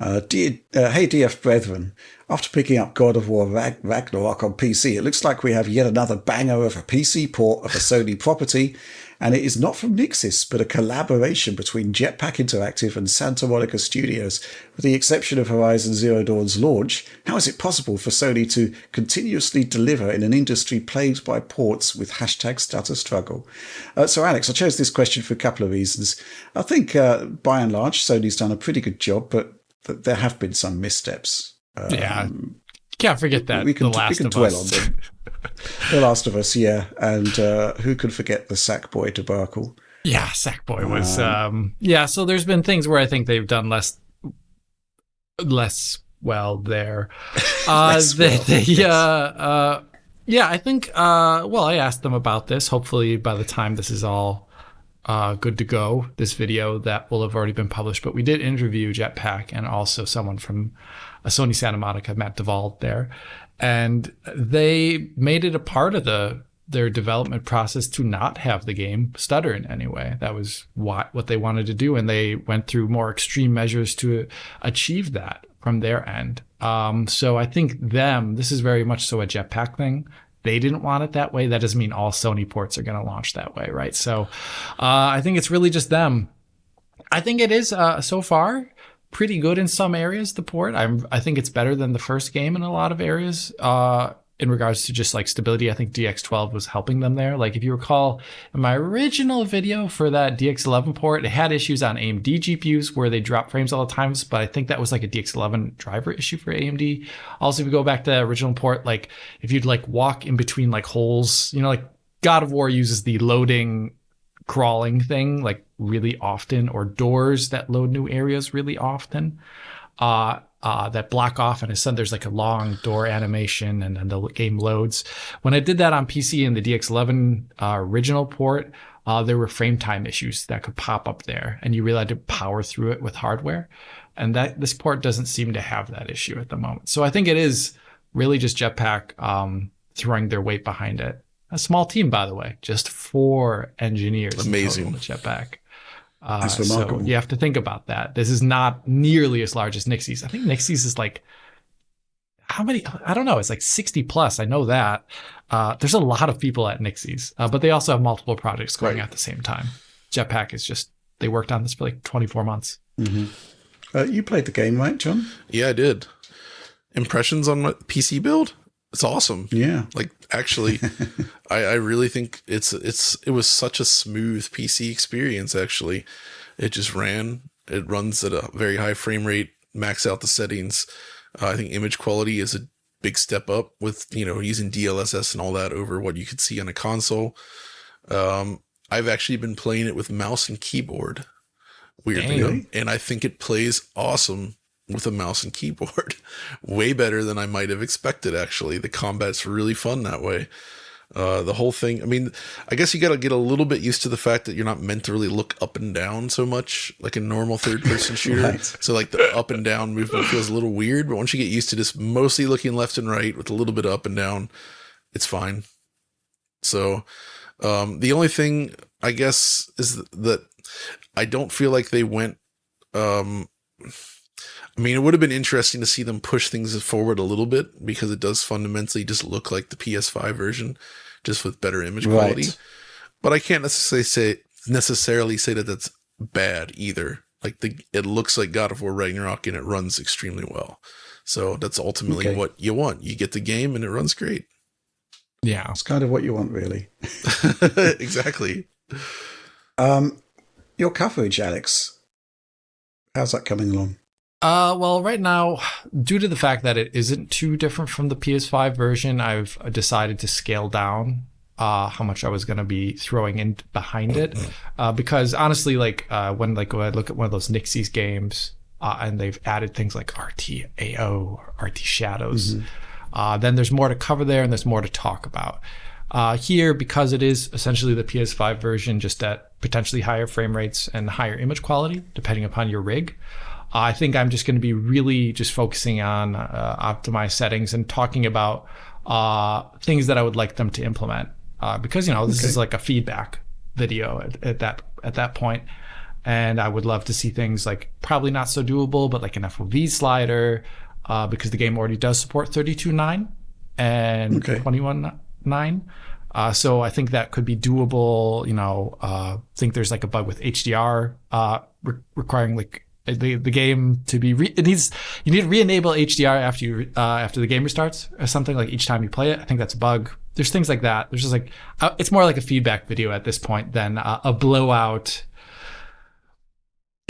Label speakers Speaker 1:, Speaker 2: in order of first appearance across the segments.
Speaker 1: Hey DF brethren, after picking up God of War Ragnarok on PC, it looks like we have yet another banger of a PC port of a Sony property, and it is not from Nixis, but a collaboration between Jetpack Interactive and Santa Monica Studios. With the exception of Horizon Zero Dawn's launch, how is it possible for Sony to continuously deliver in an industry plagued by ports with #stutter struggle? So Alex, I chose this question for a couple of reasons. I think by and large, Sony's done a pretty good job, but there have been some missteps.
Speaker 2: Can't forget that. We can
Speaker 1: dwell on them. The Last of Us, yeah. And who could forget the Sackboy debacle?
Speaker 2: Yeah, Sackboy was... so there's been things where I think they've done less well there. I think... I asked them about this. Hopefully by the time this is all good to go, this video that will have already been published. But we did interview Jetpack and also someone from Sony Santa Monica, Matt Duvall there. And they made it a part of their development process to not have the game stutter in any way. That was what they wanted to do. And they went through more extreme measures to achieve that from their end. So I think this is very much so a Jetpack thing. They didn't want it that way. That doesn't mean all Sony ports are going to launch that way, right? So I think it's really just them. I think it is so far pretty good in some areas, the port. I think it's better than the first game in a lot of areas in regards to just like stability. I think DX12 was helping them there. Like if you recall in my original video for that DX11 port, it had issues on AMD GPUs where they drop frames all the times, but I think that was like a DX11 driver issue for AMD. Also, if you go back to the original port, like if you'd like walk in between like holes, like God of War uses the loading crawling thing like really often, or doors that load new areas really often that block off, and instead there's like a long door animation and then the game loads. When I did that on PC in the DX11 original port, there were frame time issues that could pop up there, and you really had to power through it with hardware. And this port doesn't seem to have that issue at the moment. So I think it is really just Jetpack throwing their weight behind it. A small team, by the way, just 4 engineers.
Speaker 3: Amazing.
Speaker 2: In total at Jetpack.
Speaker 1: That's remarkable.
Speaker 2: So you have to think about that. This is not nearly as large as Nixie's. I think Nixie's is like, how many? I don't know. It's like 60 plus. I know that. There's a lot of people at Nixie's, but they also have multiple projects going at the same time. Jetpack is just, they worked on this for like 24 months.
Speaker 1: Mm-hmm. You played the game, right, John?
Speaker 3: Yeah, I did. Impressions on my PC build? It's awesome.
Speaker 1: Yeah.
Speaker 3: Like actually, I really think it was such a smooth PC experience. Actually, it just ran. It runs at a very high frame rate. Max out the settings. I think image quality is a big step up with using DLSS and all that over what you could see on a console. I've actually been playing it with mouse and keyboard. Weirdly, and I think it plays awesome with a mouse and keyboard. Way better than I might have expected, actually. The combat's really fun that way. The whole thing, I mean, I guess you got to get a little bit used to the fact that you're not meant to really look up and down so much like a normal third-person shooter. Right. So like the up and down movement feels a little weird, but once you get used to just mostly looking left and right with a little bit of up and down, it's fine. So the only thing, I guess, is that I don't feel like they went... I mean, it would have been interesting to see them push things forward a little bit, because it does fundamentally just look like the PS5 version, just with better image quality. But I can't necessarily say that that's bad either. Like it looks like God of War Ragnarok and it runs extremely well. So that's ultimately what you want. You get the game and it runs great.
Speaker 2: Yeah,
Speaker 1: it's kind of what you want, really.
Speaker 3: Exactly.
Speaker 1: Your coverage, Alex. How's that coming along?
Speaker 2: Well, right now, due to the fact that it isn't too different from the PS5 version, I've decided to scale down how much I was going to be throwing in behind it. Because honestly, when I look at one of those Nixie's games, and they've added things like RTAO or RT Shadows, then there's more to cover there and there's more to talk about. Here, because it is essentially the PS5 version, just at potentially higher frame rates and higher image quality, depending upon your rig, I think I'm just going to be really just focusing on optimized settings and talking about things that I would like them to implement. Because, this is like a feedback video at that point. And I would love to see things like, probably not so doable, but like an FOV slider, because the game already does support 32.9 and 21.9. So I think that could be doable. I think there's like a bug with HDR requiring like the game to be you need to re-enable HDR after the game restarts or something, like each time you play it. I think that's a bug. There's things like that. There's just like it's more like a feedback video at this point than a blowout.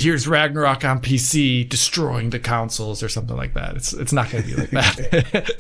Speaker 2: Here's Ragnarok on PC destroying the consoles or something like that. It's not going to be like that.